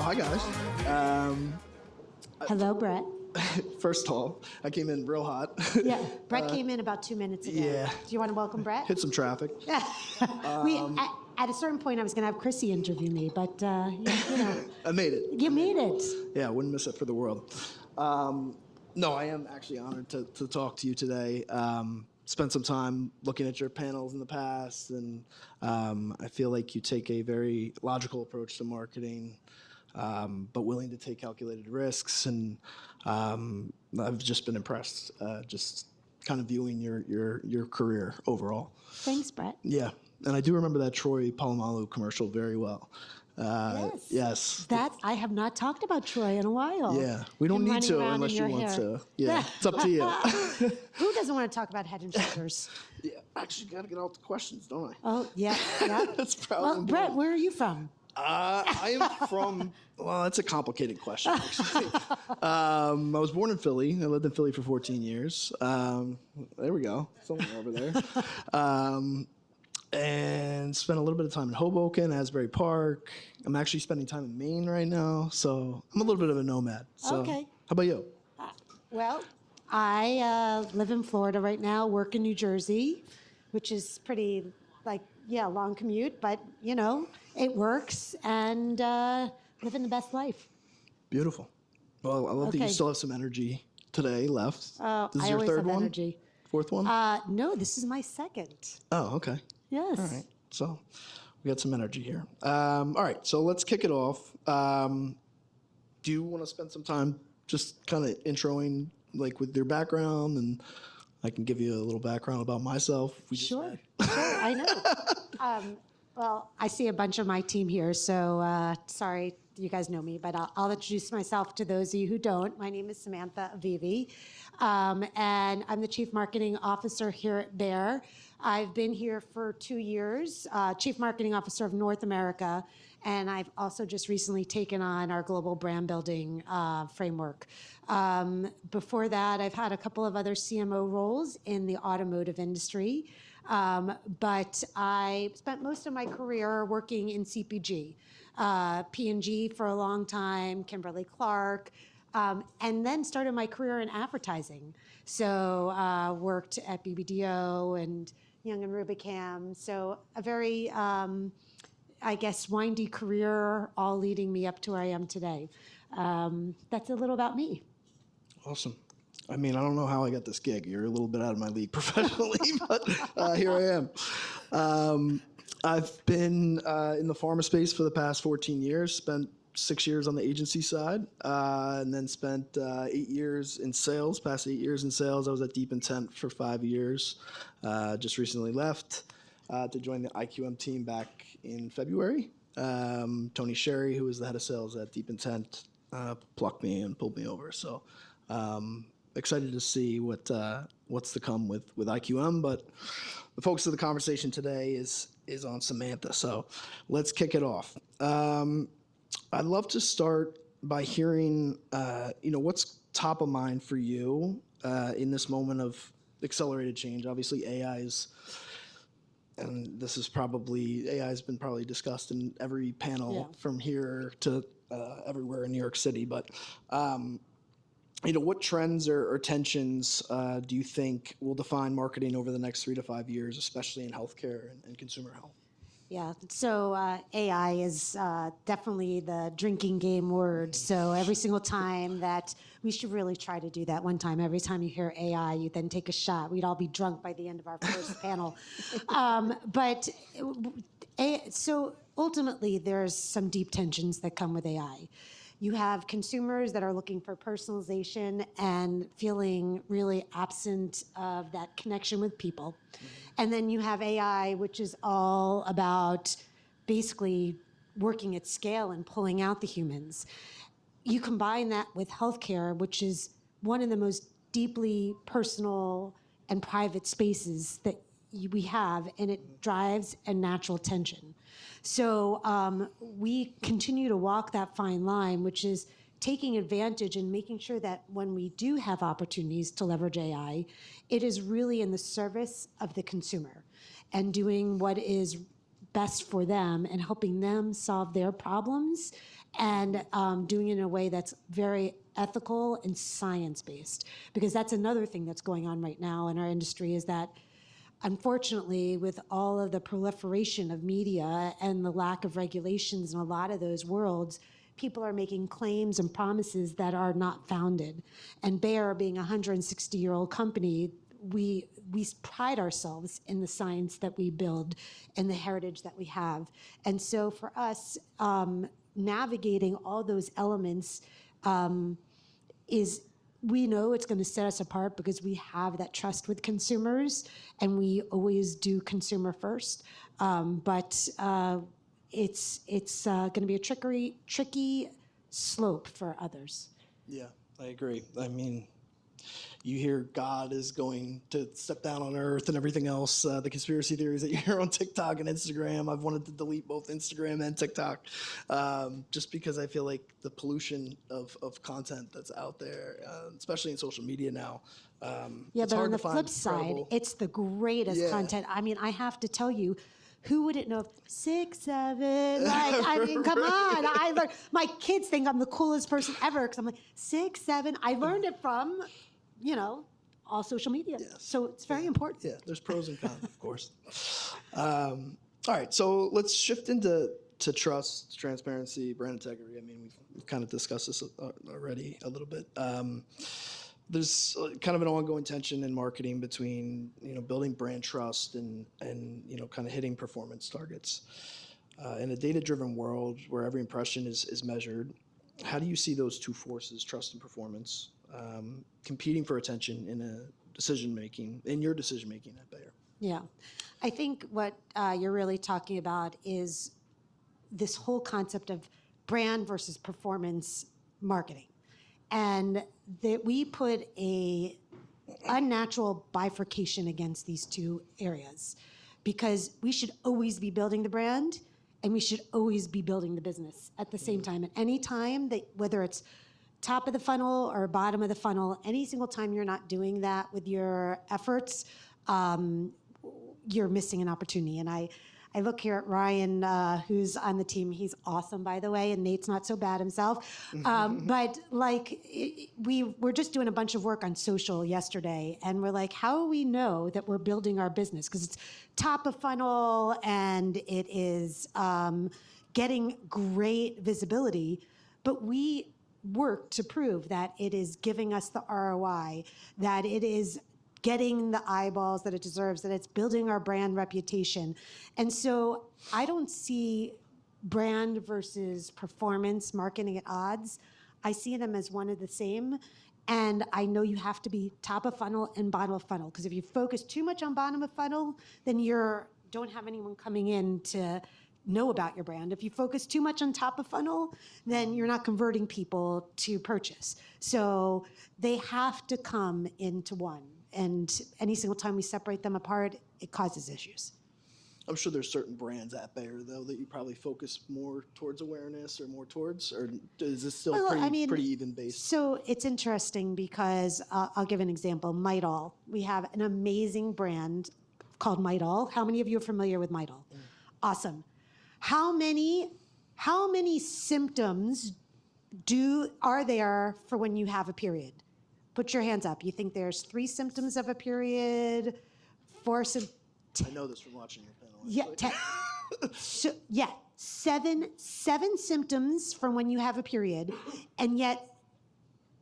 hi guys. Hello, Brett. First of all, I came in real hot. Yeah, Brett came in about 2 minutes ago. Yeah. Do you want to welcome Brett? Hit some traffic. At a certain point, I was going to have Chrissy interview me, but you know. I made it. You made it. Yeah, I wouldn't miss it for the world. No, I am actually honored to talk to you today. Spent some time looking at your panels in the past, and I feel like you take a very logical approach to marketing, but willing to take calculated risks. And I've just been impressed, just kind of viewing your career overall. Thanks, Brett. Yeah, and I do remember that Troy Polamalu commercial very well. Yes. That I have not talked about Troy in a while. Yeah, we don't need to unless you want to. Yeah, it's up to you. Who doesn't want to talk about Head and Shoulders? Yeah, actually, got to get out the questions, don't I? Oh, yeah. That's probably. Well, Brett, where are you from? I am from. Well, that's a complicated question. Actually, I was born in Philly. I lived in Philly for 14 years. There we go, somewhere over there. And spent a little bit of time in Hoboken, Asbury Park. I'm actually spending time in Maine right now, so I'm a little bit of a nomad. So, Okay. How about you? Well, I live in Florida right now, work in New Jersey, which is pretty, long commute, but, it works, and living the best life. Beautiful. Well, I love that you Okay. still have some energy today left. This is I your always third have one? energy. Fourth one? No, this is my second. Oh, okay. Yes. All right. So we got some energy here. All right. So let's kick it off. Do you want to spend some time just kind of introing, with your background, and I can give you a little background about myself? Sure, I know. Well, I see a bunch of my team here, so sorry, you guys know me, but I'll introduce myself to those of you who don't. My name is Samantha Avivi, and I'm the Chief Marketing Officer here at Bayer. I've been here for 2 years, Chief Marketing Officer of North America, and I've also just recently taken on our global brand building framework. Before that, I've had a couple of other CMO roles in the automotive industry, but I spent most of my career working in CPG, P&G for a long time, Kimberly-Clark, and then started my career in advertising. So worked at BBDO and Young and Rubicam. So a very, windy career, all leading me up to where I am today. That's a little about me. Awesome. I mean, I don't know how I got this gig. You're a little bit out of my league professionally, but here I am. I've been in the pharma space for the past 14 years, spent 6 years on the agency side, and then spent 8 years in sales, past 8 years in sales. I was at Deep Intent for 5 years. Just recently left to join the IQM team back in February. Tony Sherry, who was the head of sales at Deep Intent, plucked me and pulled me over. So excited to see what's to come with IQM. But the focus of the conversation today is on Samantha. So let's kick it off. I'd love to start by hearing, what's top of mind for you in this moment of accelerated change. Obviously, AI has been probably discussed in every panel from here to everywhere in New York City. But, what trends or tensions do you think will define marketing over the next 3 to 5 years, especially in healthcare and consumer health? Yeah, so AI is definitely the drinking game word. So every single time that we should really try to do that one time. Every time you hear AI, you then take a shot. We'd all be drunk by the end of our first panel. So ultimately, there's some deep tensions that come with AI. You have consumers that are looking for personalization and feeling really absent of that connection with people. And then you have AI, which is all about basically working at scale and pulling out the humans. You combine that with healthcare, which is one of the most deeply personal and private spaces that we have, and it drives a natural tension. So we continue to walk that fine line, which is taking advantage and making sure that when we do have opportunities to leverage AI, it is really in the service of the consumer and doing what is best for them and helping them solve their problems and doing it in a way that's very ethical and science-based. Because that's another thing that's going on right now in our industry is that, unfortunately, with all of the proliferation of media and the lack of regulations in a lot of those worlds, people are making claims and promises that are not founded. And Bayer, being a 160-year-old company, we pride ourselves in the science that we build and the heritage that we have. And so for us, navigating all those elements is, we know it's going to set us apart because we have that trust with consumers and we always do consumer first. But it's going to be a tricky slope for others. Yeah, I agree. I mean, you hear God is going to step down on earth and everything else, the conspiracy theories that you hear on TikTok and Instagram. I've wanted to delete both Instagram and TikTok just because I feel like the pollution of content that's out there, especially in social media now, it's but hard on the to find flip side, credible. it's the greatest content. I mean, I have to tell you, who wouldn't know 6, 7? Like, I mean, come on. I learned. My kids think I'm the coolest person ever because I'm like 6, 7. I learned it from, all social media. Yes. So it's very important. Yeah, there's pros and cons, of course. All right, so let's shift into trust, transparency, brand integrity. I mean, we've kind of discussed this already a little bit. There's kind of an ongoing tension in marketing between building brand trust and kind of hitting performance targets. In a data-driven world where every impression is measured, how do you see those two forces, trust and performance, competing for attention in your decision making at Bayer? Yeah, I think what you're really talking about is this whole concept of brand versus performance marketing. And that we put a unnatural bifurcation against these two areas because we should always be building the brand and we should always be building the business at the same time. At any time, that whether it's top of the funnel or bottom of the funnel, any single time you're not doing that with your efforts, you're missing an opportunity. And I look here at Ryan, who's on the team. He's awesome, by the way, and Nate's not so bad himself. But we're just doing a bunch of work on social yesterday, and we're like, how do we know that we're building our business? Because it's top of funnel and it is getting great visibility, but we work to prove that it is giving us the ROI, that it is getting the eyeballs that it deserves, that it's building our brand reputation. And so I don't see brand versus performance marketing at odds. I see them as one of the same. And I know you have to be top of funnel and bottom of funnel, because if you focus too much on bottom of funnel, then you don't have anyone coming in to know about your brand. If you focus too much on top of funnel, then you're not converting people to purchase. So they have to come into one. And any single time we separate them apart, it causes issues. I'm sure there's certain brands at Bayer, though, that you probably focus more towards awareness or is this still pretty even based? So it's interesting because I'll give an example. Midol. We have an amazing brand called Midol. How many of you are familiar with Midol? Awesome. How many symptoms are there for when you have a period? Put your hands up. You think there's 3 symptoms of a period, 4 symptoms? I know this from watching your panel. Yeah, 7 symptoms from when you have a period, and yet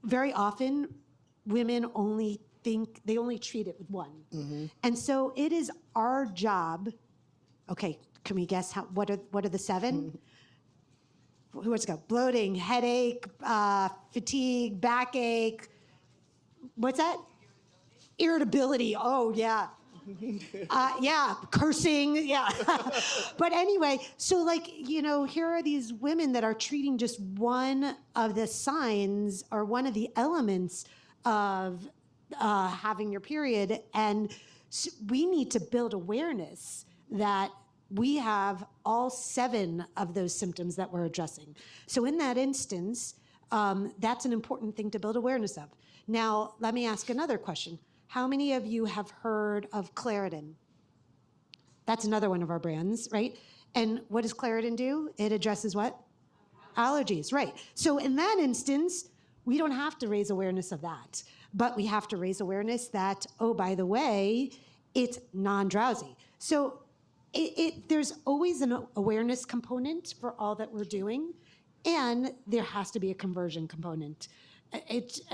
very often women only treat it with 1. Mm-hmm. And so it is our job. Okay, can we guess what are the 7? Who wants to go? Bloating, headache, fatigue, backache. What's that? Irritability. Oh, yeah. Yeah, cursing. Yeah. But anyway, so here are these women that are treating just one of the signs or one of the elements of having your period. And so we need to build awareness that we have all 7 of those symptoms that we're addressing. So in that instance, that's an important thing to build awareness of. Now, let me ask another question. How many of you have heard of Claritin? That's another one of our brands, right? And what does Claritin do? It addresses what? Allergies, right. So in that instance, we don't have to raise awareness of that, but we have to raise awareness that, oh, by the way, it's non-drowsy. So there's always an awareness component for all that we're doing, and there has to be a conversion component.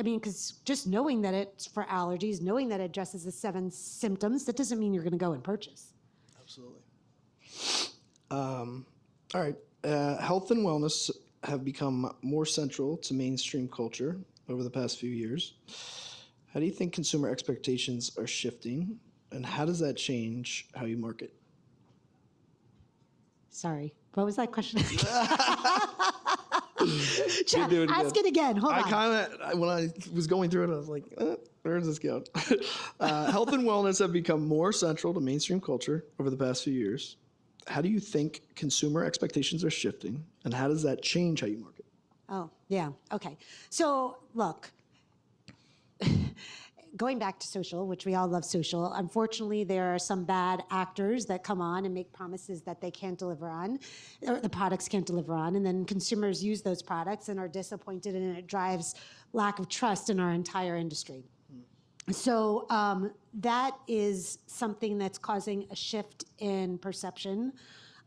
Because just knowing that it's for allergies, knowing that it addresses the 7 symptoms, that doesn't mean you're going to go and purchase. Absolutely. All right. Health and wellness have become more central to mainstream culture over the past few years. How do you think consumer expectations are shifting, and how does that change how you market? Sorry, what was that question? Do it Ask it again. Hold on. When I was going through it, I was like, where does this go? Health and wellness have become more central to mainstream culture over the past few years. How do you think consumer expectations are shifting, and how does that change how you market? Oh, yeah. Okay. So, look, going back to social, which we all love social, unfortunately, there are some bad actors that come on and make promises that they can't deliver on, or the products can't deliver on, and then consumers use those products and are disappointed, and it drives lack of trust in our entire industry. So that is something that's causing a shift in perception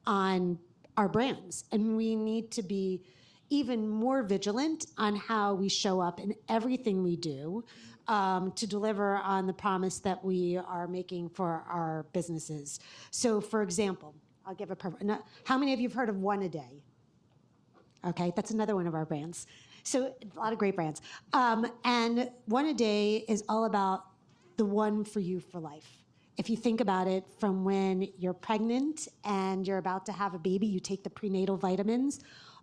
on our brands. And we need to be even more vigilant on how we show up in everything we do to deliver on the promise that we are making for our businesses. So, for example, I'll give a perfect. How many of you have heard of One a Day? Okay, that's another one of our brands. So a lot of great brands. And One a Day is all about the one for you for life. If you think about it, from when you're pregnant and you're about to have a baby, you take the prenatal vitamins,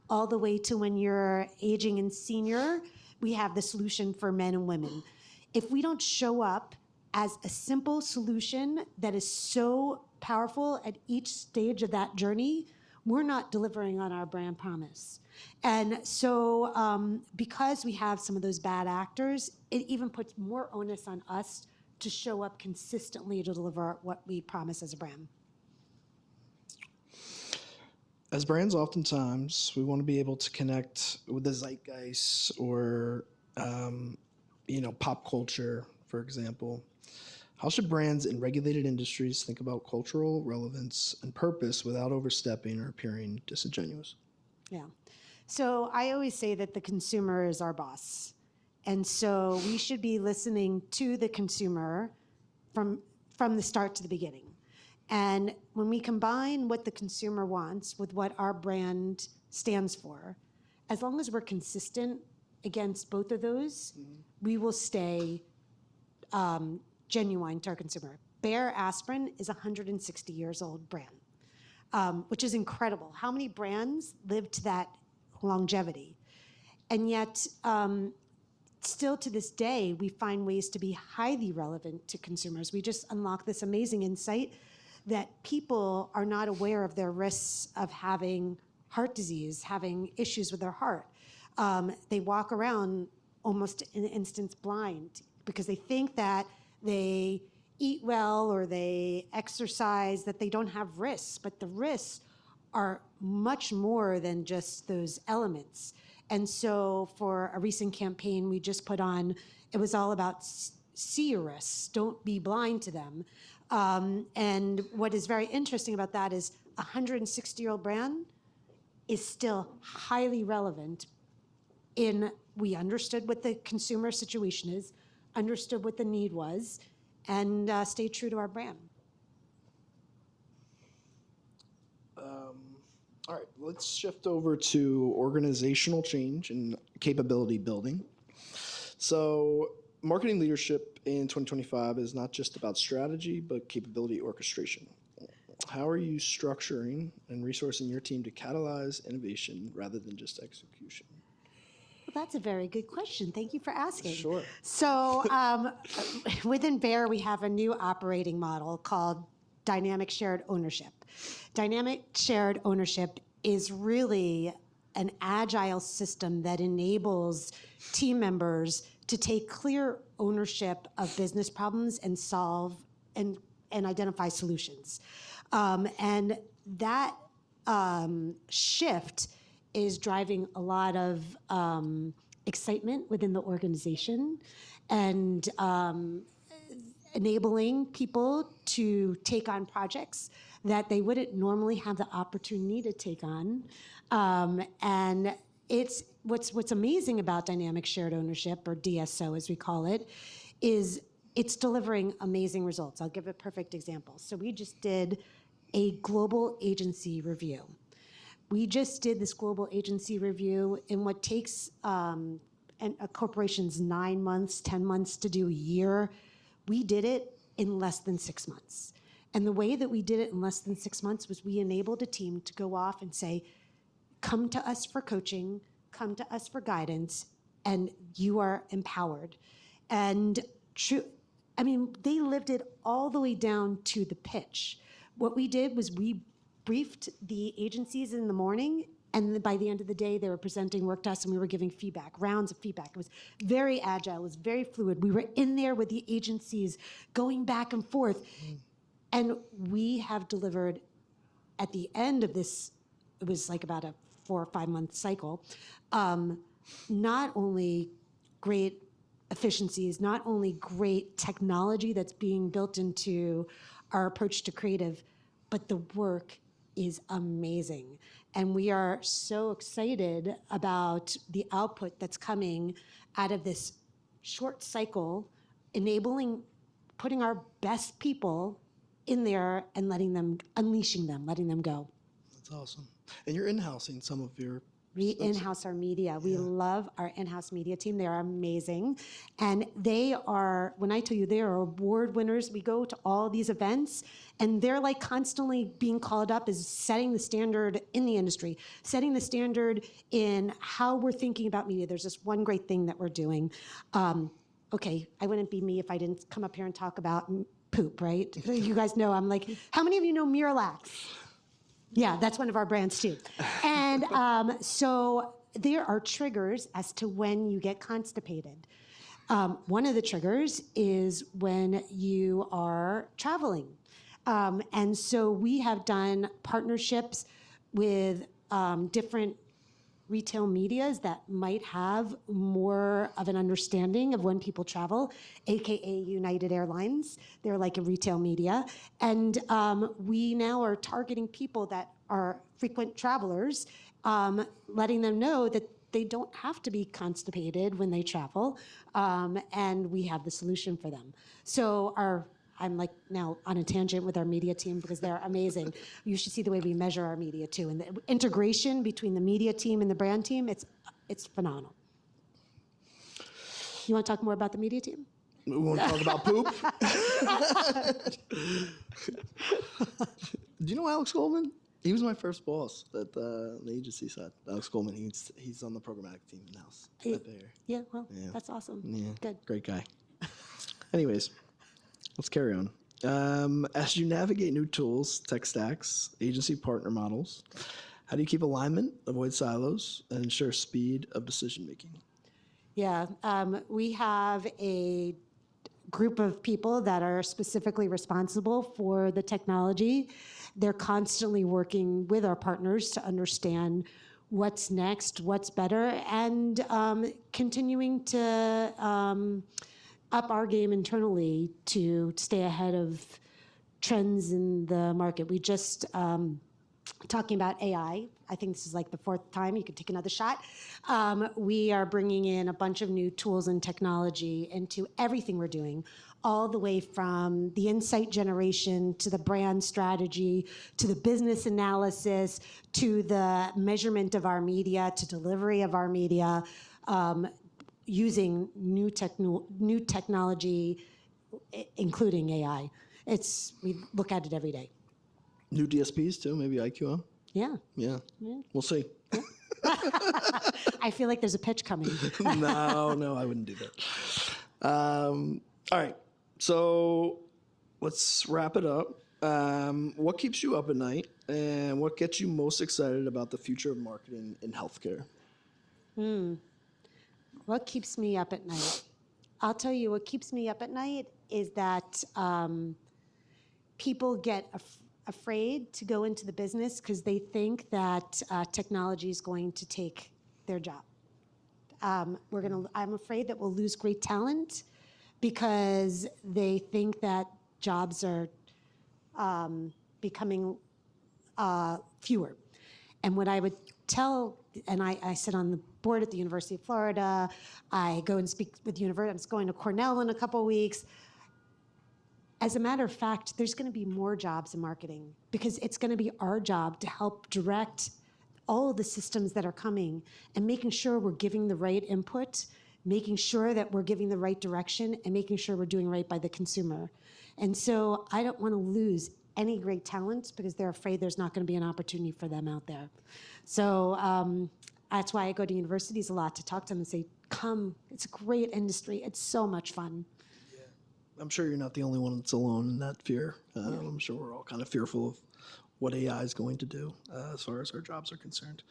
all the way to when you're aging and senior, we have the solution for men and women. If we don't show up as a simple solution that is so powerful at each stage of that journey, we're not delivering on our brand promise. And so because we have some of those bad actors, it even puts more onus on us to show up consistently to deliver what we promise as a brand. As brands, oftentimes, we want to be able to connect with the zeitgeist or, pop culture, for example. How should brands in regulated industries think about cultural relevance and purpose without overstepping or appearing disingenuous? Yeah. So I always say that the consumer is our boss. And so we should be listening to the consumer from the start to the beginning. And when we combine what the consumer wants with what our brand stands for, as long as we're consistent against both of those, we will stay genuine to our consumer. Bayer Aspirin is a 160 years old brand, which is incredible. How many brands live to that longevity? And yet, still to this day, we find ways to be highly relevant to consumers. We just unlocked this amazing insight that people are not aware of their risks of having heart disease, having issues with their heart. They walk around almost in an instance blind because they think that they eat well or they exercise, that they don't have risks, but the risks are much more than just those elements. And so for a recent campaign we just put on, it was all about see your risks, don't be blind to them. And what is very interesting about that is a 160-year-old brand is still highly relevant we understood what the consumer situation is, understood what the need was, and stayed true to our brand. All right, let's shift over to organizational change and capability building. So marketing leadership in 2025 is not just about strategy, but capability orchestration. How are you structuring and resourcing your team to catalyze innovation rather than just execution? Well, that's a very good question. Thank you for asking. Sure. So within Bayer, we have a new operating model called Dynamic Shared Ownership. Dynamic Shared Ownership is really an agile system that enables team members to take clear ownership of business problems and solve and identify solutions. And that shift is driving a lot of excitement within the organization and enabling people to take on projects that they wouldn't normally have the opportunity to take on. And it's what's amazing about dynamic shared ownership, or DSO as we call it, is it's delivering amazing results. I'll give a perfect example. So we just did a global agency review. We just did this global agency review in what takes a corporation's 9 months, 10 months to do a year. We did it in less than 6 months. And the way that we did it in less than 6 months was we enabled a team to go off and say, come to us for coaching, come to us for guidance, and you are empowered. And they lived it all the way down to the pitch. What we did was we briefed the agencies in the morning, and by the end of the day, they were presenting work to us, and we were giving feedback, rounds of feedback. It was very agile, it was very fluid. We were in there with the agencies, going back and forth. And we have delivered, at the end of this, it was like about a 4 or 5 month cycle, not only great efficiencies, not only great technology that's being built into our approach to creative, but the work is amazing. And we are so excited about the output that's coming out of this short cycle, putting our best people in there and unleashing them, letting them go. That's awesome. And you're in-housing some of your... We in-house our media. We love our in-house media team. They are amazing. And they are, when I tell you, they are award winners. We go to all these events, and they're like constantly being called up as setting the standard in the industry, setting the standard in how we're thinking about media. There's this one great thing that we're doing. Okay, I wouldn't be me if I didn't come up here and talk about poop, right? You guys know, I'm like, how many of you know Miralax? Yeah, that's one of our brands too. And so there are triggers as to when you get constipated. One of the triggers is when you are traveling. And so we have done partnerships with different retail medias that might have more of an understanding of when people travel, AKA United Airlines. They're like a retail media. And we now are targeting people that are frequent travelers, letting them know that they don't have to be constipated when they travel, and we have the solution for them. So I'm like now on a tangent with our media team because they're amazing. You should see the way we measure our media too. And the integration between the media team and the brand team, it's phenomenal. You want to talk more about the media team? We want to talk about poop? Do you know Alex Goldman? He was my first boss at the agency side. Alex Goldman, he's on the programmatic team in-house. Yeah, well, that's awesome. Yeah, good. Great guy. Anyways, let's carry on. As you navigate new tools, tech stacks, agency partner models, how do you keep alignment, avoid silos, and ensure speed of decision making? Yeah, we have a group of people that are specifically responsible for the technology. They're constantly working with our partners to understand what's next, what's better, and continuing to up our game internally to stay ahead of trends in the market. We just talking about AI. I think this is like the 4th time. You could take another shot. We are bringing in a bunch of new tools and technology into everything we're doing, all the way from the insight generation to the brand strategy, to the business analysis, to the measurement of our media, to delivery of our media, using new technology, including AI. We look at it every day. New DSPs too, maybe IQM? Yeah. Yeah. We'll see. Yeah. I feel like there's a pitch coming. No, I wouldn't do that. All right. So let's wrap it up. What keeps you up at night, and what gets you most excited about the future of marketing in healthcare? What keeps me up at night? I'll tell you, what keeps me up at night is that people get afraid to go into the business because they think that technology is going to take their job. I'm afraid that we'll lose great talent because they think that jobs are becoming fewer. And what I would tell, and I sit on the board at the University of Florida, I go and speak with universities, I'm going to Cornell in a couple of weeks. As a matter of fact, there's going to be more jobs in marketing because it's going to be our job to help direct all of the systems that are coming and making sure we're giving the right input, making sure that we're giving the right direction, and making sure we're doing right by the consumer. And so I don't want to lose any great talent because they're afraid there's not going to be an opportunity for them out there. So that's why I go to universities a lot to talk to them and say, come, it's a great industry. It's so much fun. I'm sure you're not the only one that's alone in that fear. I'm sure we're all kind of fearful of what AI is going to do as far as our jobs are concerned.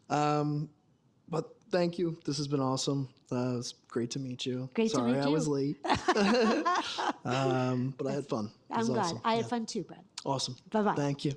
But thank you. This has been awesome. It's great to meet you. Great to meet Sorry I you. was late. But I had fun. It was I'm glad. awesome. I had fun too, Brad. Awesome. Bye-bye. Thank you.